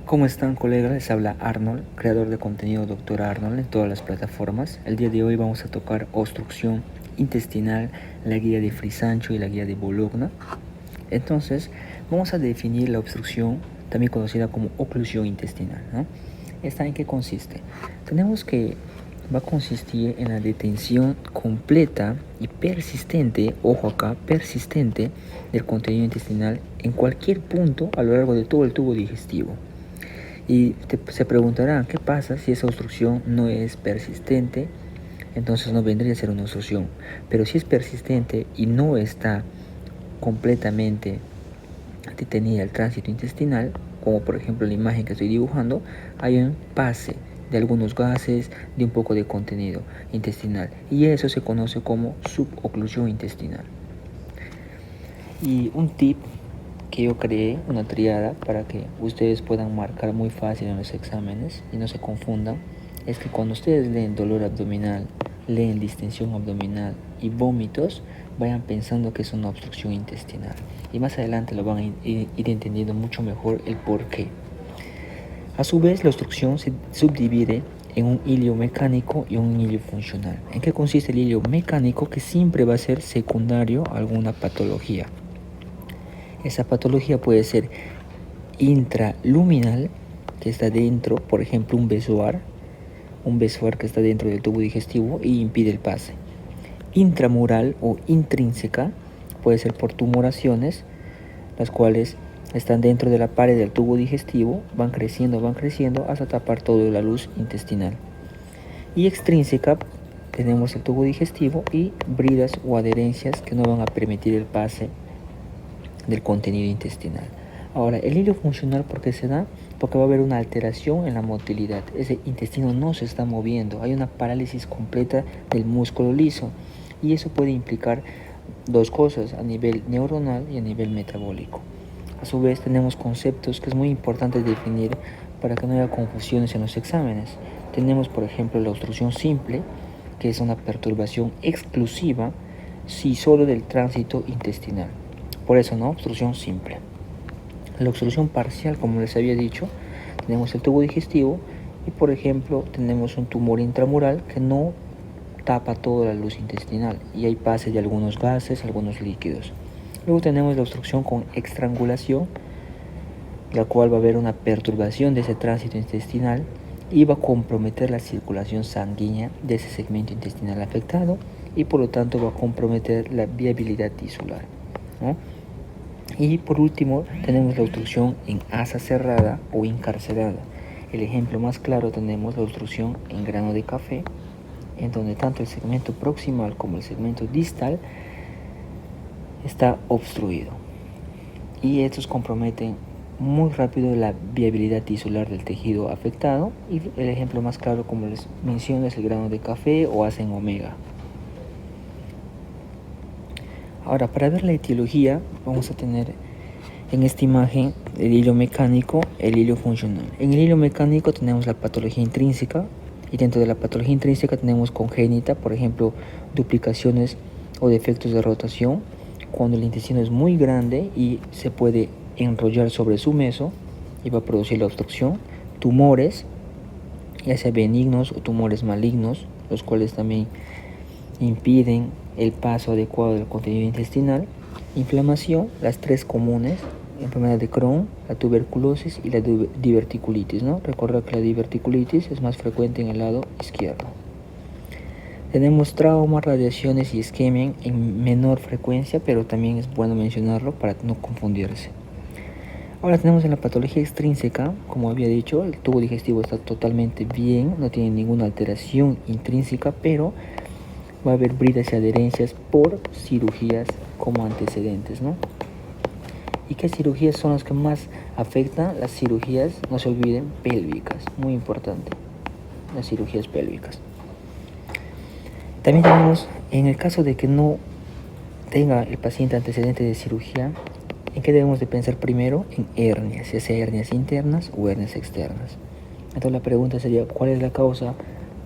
¿Cómo están, colegas? Les habla Arnold, creador de contenido Dr. Arnold en todas las plataformas. El día de hoy vamos a tocar obstrucción intestinal, la guía de Frisancho y la guía de Bologna. Entonces, vamos a definir la obstrucción, también conocida como oclusión intestinal, ¿no? ¿Esta en qué consiste? Tenemos que va a consistir en la detención completa y persistente, ojo acá, persistente del contenido intestinal en cualquier punto a lo largo de todo el tubo digestivo. Y se preguntarán, ¿qué pasa si esa obstrucción no es persistente? Entonces no vendría a ser una obstrucción. Pero si es persistente y no está completamente detenida el tránsito intestinal, como por ejemplo la imagen que estoy dibujando, hay un pase de algunos gases, de un poco de contenido intestinal. Y eso se conoce como suboclusión intestinal. Y un tip que yo creé, una triada para que ustedes puedan marcar muy fácil en los exámenes y no se confundan, es que cuando ustedes leen dolor abdominal, leen distensión abdominal y vómitos, vayan pensando que es una obstrucción intestinal. Y más adelante lo van a ir entendiendo mucho mejor el por qué. A su vez, la obstrucción se subdivide en un hilio mecánico y un hilio funcional. ¿En qué consiste el hilio mecánico? Que siempre va a ser secundario a alguna patología. Esa patología puede ser intraluminal, que está dentro, por ejemplo, un besoar que está dentro del tubo digestivo y impide el pase. Intramural o intrínseca puede ser por tumoraciones, las cuales están dentro de la pared del tubo digestivo, van creciendo hasta tapar toda la luz intestinal. Y extrínseca, tenemos el tubo digestivo y bridas o adherencias que no van a permitir el pase del contenido intestinal. Ahora, el hilio funcional, ¿por qué se da? Porque va a haber una alteración en la motilidad. Ese intestino no se está moviendo. Hay una parálisis completa del músculo liso. Y eso puede implicar dos cosas, a nivel neuronal y a nivel metabólico. A su vez, tenemos conceptos que es muy importante definir para que no haya confusiones en los exámenes. Tenemos, por ejemplo, la obstrucción simple, que es una perturbación exclusiva, si solo del tránsito intestinal. Por eso, ¿no? Obstrucción simple. La obstrucción parcial, como les había dicho, tenemos el tubo digestivo y, por ejemplo, tenemos un tumor intramural que no tapa toda la luz intestinal y hay pase de algunos gases, algunos líquidos. Luego tenemos la obstrucción con estrangulación, la cual va a haber una perturbación de ese tránsito intestinal y va a comprometer la circulación sanguínea de ese segmento intestinal afectado y por lo tanto va a comprometer la viabilidad tisular, ¿no? Y por último tenemos la obstrucción en asa cerrada o encarcelada. El ejemplo más claro tenemos la obstrucción en grano de café, en donde tanto el segmento proximal como el segmento distal está obstruido. Y estos comprometen muy rápido la viabilidad tisular del tejido afectado. Y el ejemplo más claro, como les menciono, es el grano de café o asa en omega. Ahora, para ver la etiología, vamos a tener en esta imagen el hilo mecánico, el hilo funcional. En el hilo mecánico tenemos la patología intrínseca y dentro de la patología intrínseca tenemos congénita, por ejemplo, duplicaciones o defectos de rotación, cuando el intestino es muy grande y se puede enrollar sobre su meso y va a producir la obstrucción. Tumores, ya sea benignos o tumores malignos, los cuales también impiden el paso adecuado del contenido intestinal. Inflamación, las tres comunes: enfermedad de Crohn, la tuberculosis y la diverticulitis, ¿no? Recuerda que la diverticulitis es más frecuente en el lado izquierdo. Tenemos trauma, radiaciones y isquemia en menor frecuencia, pero también es bueno mencionarlo para no confundirse. Ahora tenemos en la patología extrínseca, como había dicho, el tubo digestivo está totalmente bien, no tiene ninguna alteración intrínseca, pero va a haber bridas y adherencias por cirugías como antecedentes, ¿no? ¿Y qué cirugías son las que más afectan? Las cirugías, no se olviden, pélvicas, muy importante, las cirugías pélvicas. También tenemos, en el caso de que no tenga el paciente antecedente de cirugía, ¿en qué debemos de pensar primero? En hernias, ya sea hernias internas o hernias externas. Entonces la pregunta sería, ¿cuál es la causa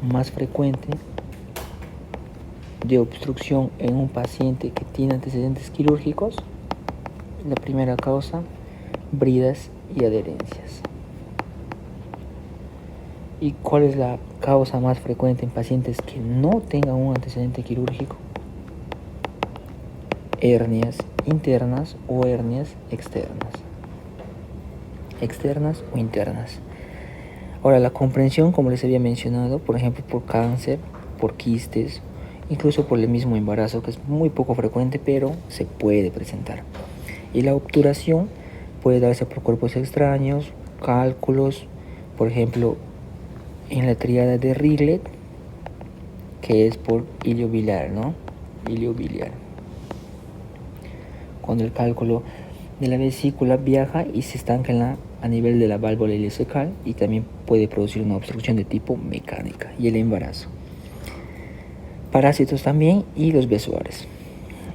más frecuente de obstrucción en un paciente que tiene antecedentes quirúrgicos? La primera causa, bridas y adherencias. ¿Y cuál es la causa más frecuente en pacientes que no tengan un antecedente quirúrgico? Hernias internas o hernias externas. Externas o internas. Ahora, la comprensión, como les había mencionado, por ejemplo, por cáncer, por quistes, incluso por el mismo embarazo, que es muy poco frecuente, pero se puede presentar. Y la obturación puede darse por cuerpos extraños, cálculos, por ejemplo, en la tríada de Riglet, que es por iliobiliar, ¿no? Iliobiliar. Cuando el cálculo de la vesícula viaja y se estanca a nivel de la válvula ileocecal, y también puede producir una obstrucción de tipo mecánica, y el embarazo. Parásitos también y los besoares.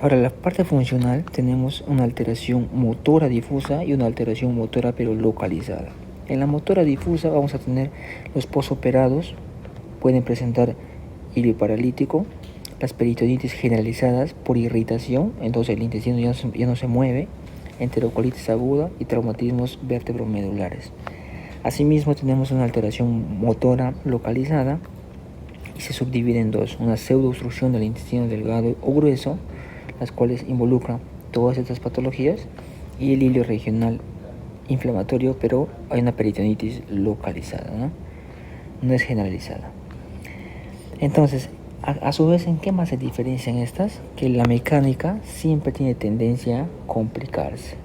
Ahora, la parte funcional, tenemos una alteración motora difusa y una alteración motora pero localizada. En la motora difusa vamos a tener los posoperados, pueden presentar hilio paralítico, las peritonitis generalizadas por irritación, entonces el intestino ya no se mueve, enterocolitis aguda y traumatismos vértebro-medulares. Asimismo, tenemos una alteración motora localizada y se subdivide en dos: una pseudoobstrucción del intestino delgado o grueso, las cuales involucran todas estas patologías, y el hilio regional inflamatorio, pero hay una peritonitis localizada, no es generalizada. Entonces, a su vez, ¿en qué más se diferencian estas? Que la mecánica siempre tiene tendencia a complicarse.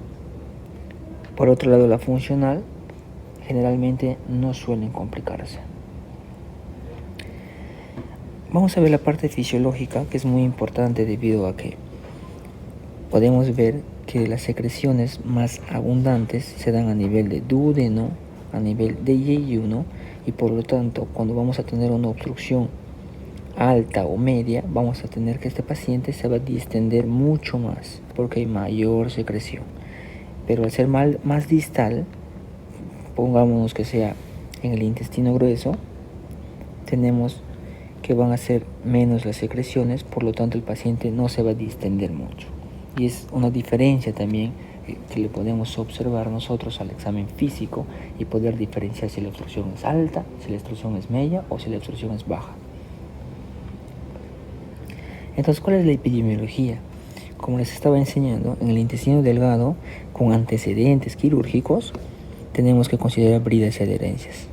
Por otro lado, la funcional generalmente no suelen complicarse. Vamos a ver la parte fisiológica, que es muy importante debido a que podemos ver que las secreciones más abundantes se dan a nivel de duodeno, a nivel de yeyuno, y por lo tanto, cuando vamos a tener una obstrucción alta o media, vamos a tener que este paciente se va a distender mucho más porque hay mayor secreción. Pero al ser más distal, pongámonos que sea en el intestino grueso, tenemos que van a ser menos las secreciones, por lo tanto el paciente no se va a distender mucho. Y es una diferencia también que le podemos observar nosotros al examen físico y poder diferenciar si la obstrucción es alta, si la obstrucción es media o si la obstrucción es baja. Entonces, ¿cuál es la epidemiología? Como les estaba enseñando, en el intestino delgado con antecedentes quirúrgicos tenemos que considerar bridas y adherencias.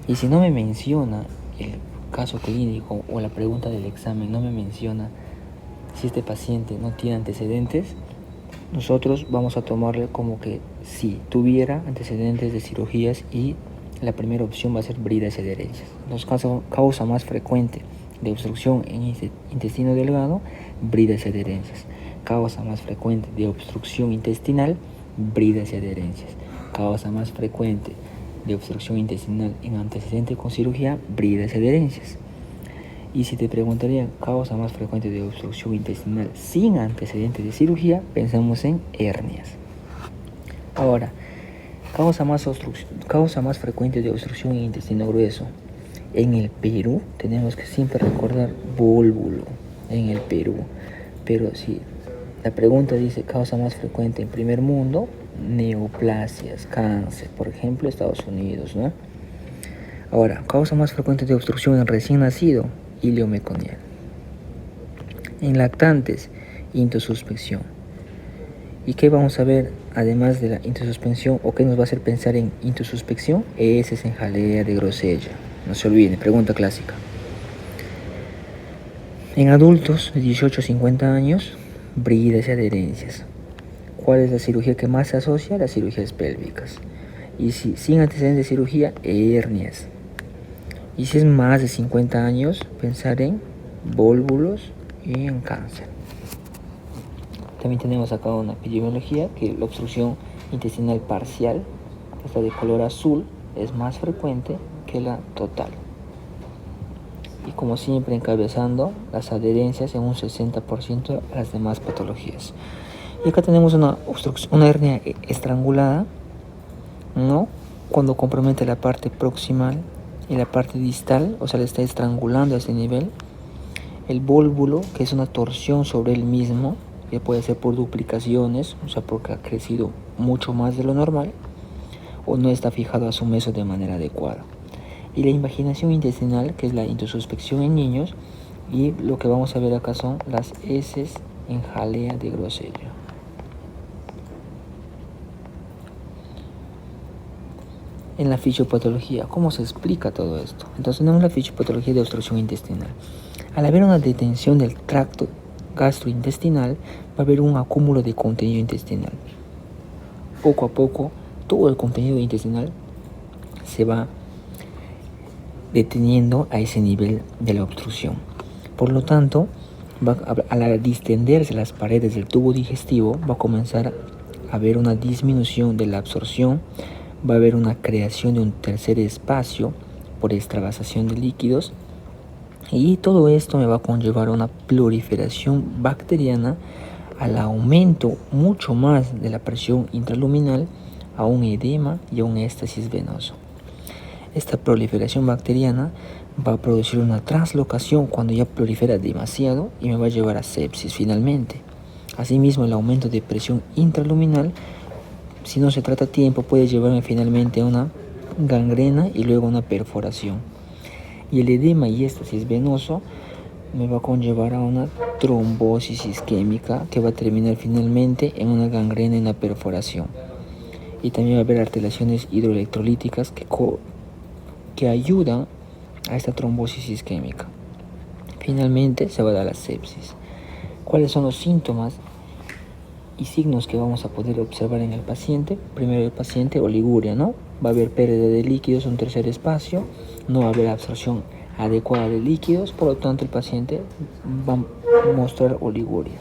Y si no me menciona el caso clínico o la pregunta del examen, no me menciona si este paciente no tiene antecedentes, nosotros vamos a tomarle como que si tuviera antecedentes de cirugías, y la primera opción va a ser bridas y adherencias. Los casos, causa más frecuente de obstrucción en intestino delgado, bridas y adherencias. Causa más frecuente de obstrucción intestinal, bridas y adherencias. Causa más frecuente de obstrucción intestinal en antecedente con cirugía, bridas y adherencias. Y si te preguntaría causa más frecuente de obstrucción intestinal sin antecedente de cirugía, pensamos en hernias. Ahora, causa más frecuente de obstrucción en intestino grueso. En el Perú tenemos que siempre recordar vólvulo, en el Perú. Pero si la pregunta dice causa más frecuente en primer mundo, neoplasias, cáncer, por ejemplo, Estados Unidos, ¿no? Ahora, causa más frecuente de obstrucción en recién nacido, ileomeconial. En lactantes, intosuspección. ¿Y qué vamos a ver además de la intosuspensión, o qué nos va a hacer pensar en intosuspección? Heces en jalea de Grosella. No se olviden, pregunta clásica. En adultos de 18 a 50 años, bridas y adherencias. ¿Cuál es la cirugía que más se asocia? Las cirugías pélvicas. Y si sin antecedentes de cirugía, hernias. Y si es más de 50 años, pensar en vólvulos y en cáncer. También tenemos acá una epidemiología, que la obstrucción intestinal parcial, esta de color azul, es más frecuente que la total. Y como siempre, encabezando las adherencias en un 60% a las demás patologías. Y acá tenemos una hernia estrangulada, ¿no? Cuando compromete la parte proximal y la parte distal, o sea, le está estrangulando a ese nivel. El vólvulo, que es una torsión sobre el mismo, que puede ser por duplicaciones, o sea, porque ha crecido mucho más de lo normal, o no está fijado a su meso de manera adecuada. y la invaginación intestinal, que es la introspección en niños, y lo que vamos a ver acá son las heces en jalea de Grosseto. En la fisiopatología, ¿cómo se explica todo esto? Entonces tenemos la fisiopatología de obstrucción intestinal. Al haber una detención del tracto gastrointestinal, va a haber un acúmulo de contenido intestinal. Poco a poco, todo el contenido intestinal se va deteniendo a ese nivel de la obstrucción. Por lo tanto, al distenderse las paredes del tubo digestivo, va a comenzar a haber una disminución de la absorción, va a haber una creación de un tercer espacio por extravasación de líquidos, y todo esto me va a conllevar a una proliferación bacteriana, al aumento mucho más de la presión intraluminal, a un edema y a un éxtasis venoso. Esta proliferación bacteriana va a producir una translocación cuando ya prolifera demasiado y me va a llevar a sepsis finalmente. Asimismo, el aumento de presión intraluminal, si no se trata a tiempo, puede llevarme finalmente a una gangrena y luego a una perforación. Y el edema y éxtasis venoso me va a conllevar a una trombosis isquémica que va a terminar finalmente en una gangrena y una perforación. Y también va a haber alteraciones hidroelectrolíticas que ayudan a esta trombosis isquémica. Finalmente se va a dar la sepsis. ¿Cuáles son los síntomas y signos que vamos a poder observar en el paciente? Primero, el paciente oliguria, ¿no? Va a haber pérdida de líquidos en un tercer espacio, no va a haber absorción adecuada de líquidos, por lo tanto el paciente va a mostrar oliguria.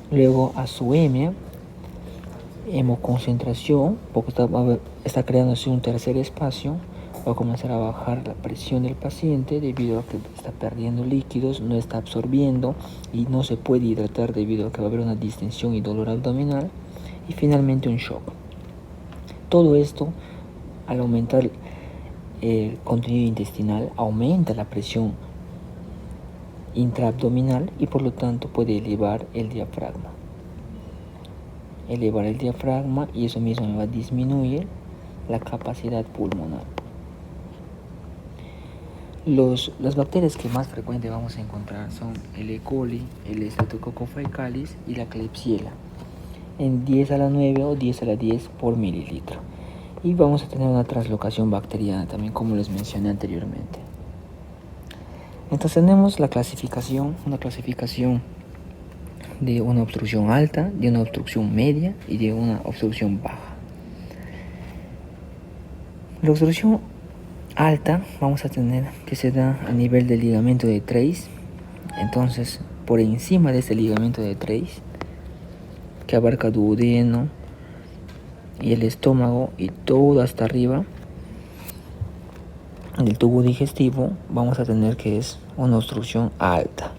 Luego, azoemia, hemoconcentración, porque está creándose un tercer espacio, va a comenzar a bajar la presión del paciente debido a que está perdiendo líquidos, no está absorbiendo y no se puede hidratar debido a que va a haber una distensión y dolor abdominal. Y finalmente un shock. Todo esto, al aumentar el contenido intestinal, aumenta la presión intraabdominal y por lo tanto puede elevar el diafragma. Y eso mismo me va a disminuir la capacidad pulmonar. Las bacterias que más frecuente vamos a encontrar son el E. coli, el Streptococcus faecalis y la Klebsiella, en 10 a la 9 o 10 a la 10 por mililitro. Y vamos a tener una translocación bacteriana también, como les mencioné anteriormente. Entonces tenemos una clasificación de una obstrucción alta, de una obstrucción media y de una obstrucción baja. La obstrucción alta vamos a tener que se da a nivel del ligamento de Treis. Entonces, por encima de este ligamento de Treis, que abarca duodeno y el estómago y todo hasta arriba del tubo digestivo, vamos a tener que es una obstrucción alta.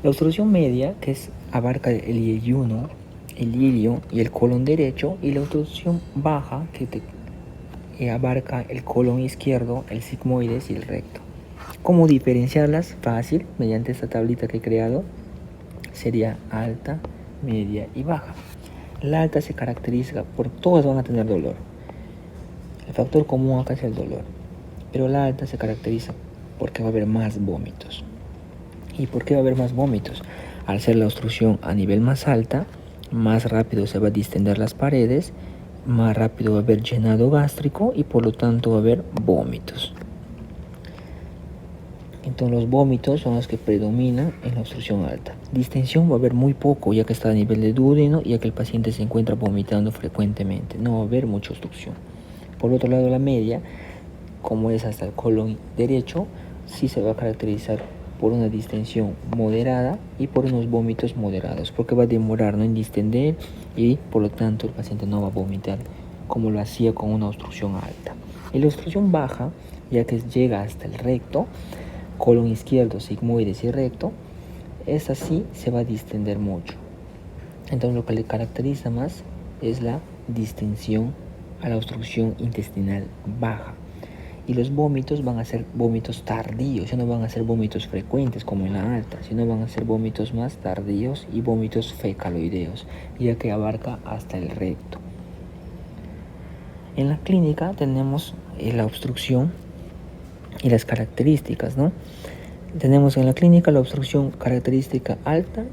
La obstrucción media, que abarca el yeyuno, el ilio y el colon derecho, y la obstrucción baja, que abarca el colon izquierdo, el sigmoides y el recto. ¿Cómo diferenciarlas? Fácil, mediante esta tablita que he creado. Sería alta, media y baja. La alta se caracteriza por todas van a tener dolor. El factor común acá es el dolor, pero la alta se caracteriza porque va a haber más vómitos. ¿Y por qué va a haber más vómitos? Al ser la obstrucción a nivel más alta, más rápido se va a distender las paredes, más rápido va a haber llenado gástrico y por lo tanto va a haber vómitos. Entonces los vómitos son los que predominan en la obstrucción alta. Distensión va a haber muy poco, ya que está a nivel de duodeno y ya que el paciente se encuentra vomitando frecuentemente. No va a haber mucha obstrucción. Por otro lado, la media, como es hasta el colon derecho, sí se va a caracterizar por una distensión moderada y por unos vómitos moderados, porque va a demorar en distender y por lo tanto el paciente no va a vomitar como lo hacía con una obstrucción alta. Y la obstrucción baja, ya que llega hasta el recto, colon izquierdo, sigmoides y recto, esa sí se va a distender mucho. Entonces lo que le caracteriza más es la distensión a la obstrucción intestinal baja. Y los vómitos van a ser vómitos tardíos, ya no van a ser vómitos frecuentes como en la alta, sino van a ser vómitos más tardíos y vómitos fecaloideos, ya que abarca hasta el recto. En la clínica tenemos la obstrucción y las características, ¿no? Tenemos en la clínica la obstrucción característica alta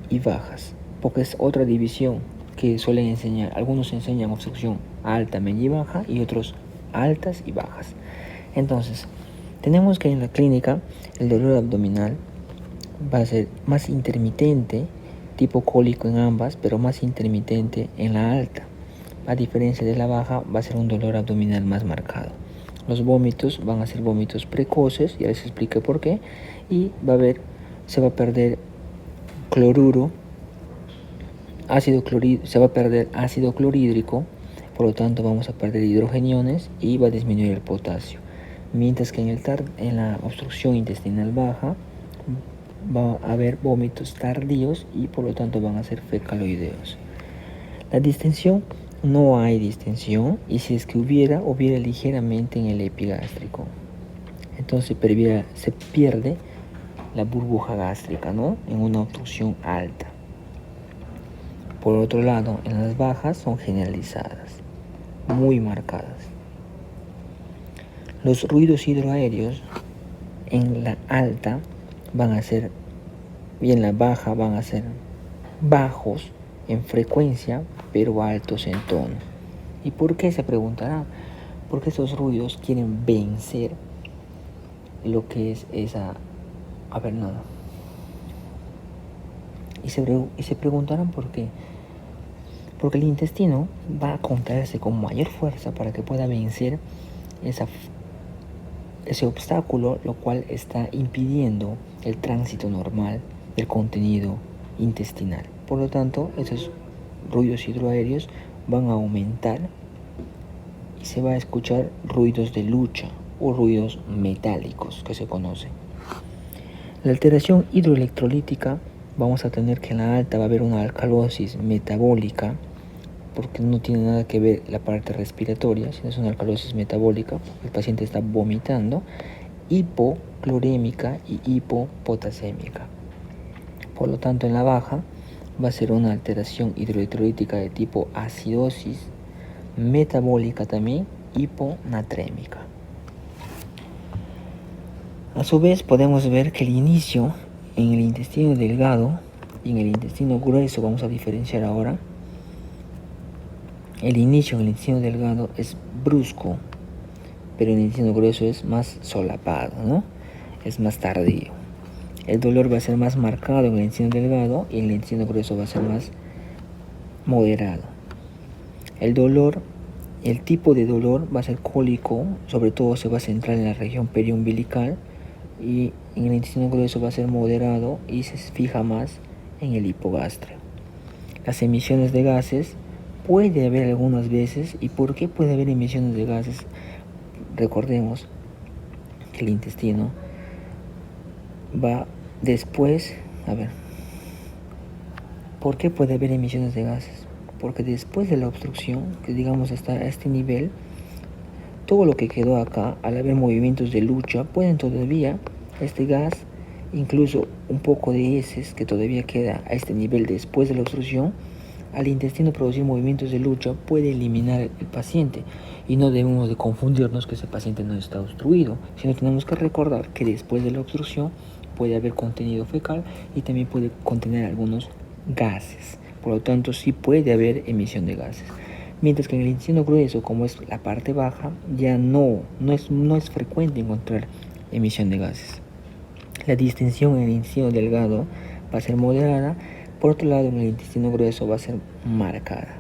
y bajas, porque es otra división que suelen enseñar. Algunos enseñan obstrucción alta, media y baja, y otros altas y bajas. Entonces, tenemos que en la clínica el dolor abdominal va a ser más intermitente, tipo cólico en ambas, pero más intermitente en la alta. A diferencia de la baja, va a ser un dolor abdominal más marcado. Los vómitos van a ser vómitos precoces, ya les expliqué por qué, y se va a perder cloruro, se va a perder ácido clorhídrico, por lo tanto vamos a perder hidrogeniones y va a disminuir el potasio. Mientras que en la obstrucción intestinal baja va a haber vómitos tardíos y por lo tanto van a ser fecaloideos. La distensión, no hay distensión, y si es que hubiera ligeramente en el epigástrico. Entonces se pierde la burbuja gástrica, ¿no? En una obstrucción alta. Por otro lado, en las bajas son generalizadas, muy marcadas. Los ruidos hidroaéreos en la alta van a ser, y en la baja van a ser bajos en frecuencia, pero altos en tono. ¿Y por qué? Se preguntarán. Porque esos ruidos quieren vencer lo que es esa... Y se preguntarán por qué. Porque el intestino va a contraerse con mayor fuerza para que pueda vencer ese obstáculo, lo cual está impidiendo el tránsito normal del contenido intestinal. Por lo tanto, esos ruidos hidroaéreos van a aumentar y se va a escuchar ruidos de lucha o ruidos metálicos que se conocen. La alteración hidroelectrolítica, vamos a tener que en la alta va a haber una alcalosis metabólica, porque no tiene nada que ver la parte respiratoria, sino es una alcalosis metabólica, el paciente está vomitando, hipoclorémica y hipopotasémica. Por lo tanto, en la baja va a ser una alteración hidroelectrolítica de tipo acidosis, metabólica también, hiponatrémica. A su vez, podemos ver que el inicio en el intestino delgado y en el intestino grueso, vamos a diferenciar ahora. El inicio en el intestino delgado es brusco, pero en el intestino grueso es más solapado, ¿no? Es más tardío. El dolor va a ser más marcado en el intestino delgado y en el intestino grueso va a ser más moderado. El tipo de dolor va a ser cólico, sobre todo se va a centrar en la región periumbilical, y en el intestino grueso va a ser moderado y se fija más en el hipogastrio. Las emisiones de gases puede haber algunas veces. ¿Y por qué puede haber emisiones de gases? Recordemos que el intestino va después, ¿por qué puede haber emisiones de gases? Porque después de la obstrucción, que digamos está a este nivel, todo lo que quedó acá, al haber movimientos de lucha, pueden todavía, este gas, incluso un poco de heces que todavía queda a este nivel después de la obstrucción, al intestino producir movimientos de lucha, puede eliminar el paciente. Y no debemos de confundirnos que ese paciente no está obstruido, sino tenemos que recordar que después de la obstrucción puede haber contenido fecal y también puede contener algunos gases. Por lo tanto, sí puede haber emisión de gases. Mientras que en el intestino grueso, como es la parte baja, ya no es frecuente encontrar emisión de gases. La distensión en el intestino delgado va a ser moderada. Por otro lado, en el intestino grueso va a ser marcada.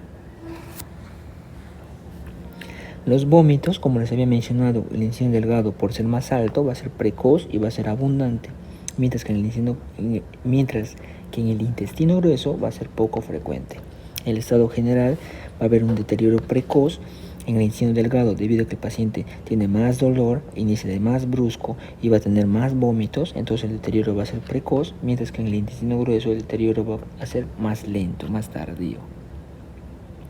Los vómitos, como les había mencionado, el intestino delgado, por ser más alto, va a ser precoz y va a ser abundante, mientras que en el intestino grueso va a ser poco frecuente. En el estado general va a haber un deterioro precoz en el intestino delgado debido a que el paciente tiene más dolor, inicia de más brusco y va a tener más vómitos, entonces el deterioro va a ser precoz, mientras que en el intestino grueso el deterioro va a ser más lento, más tardío.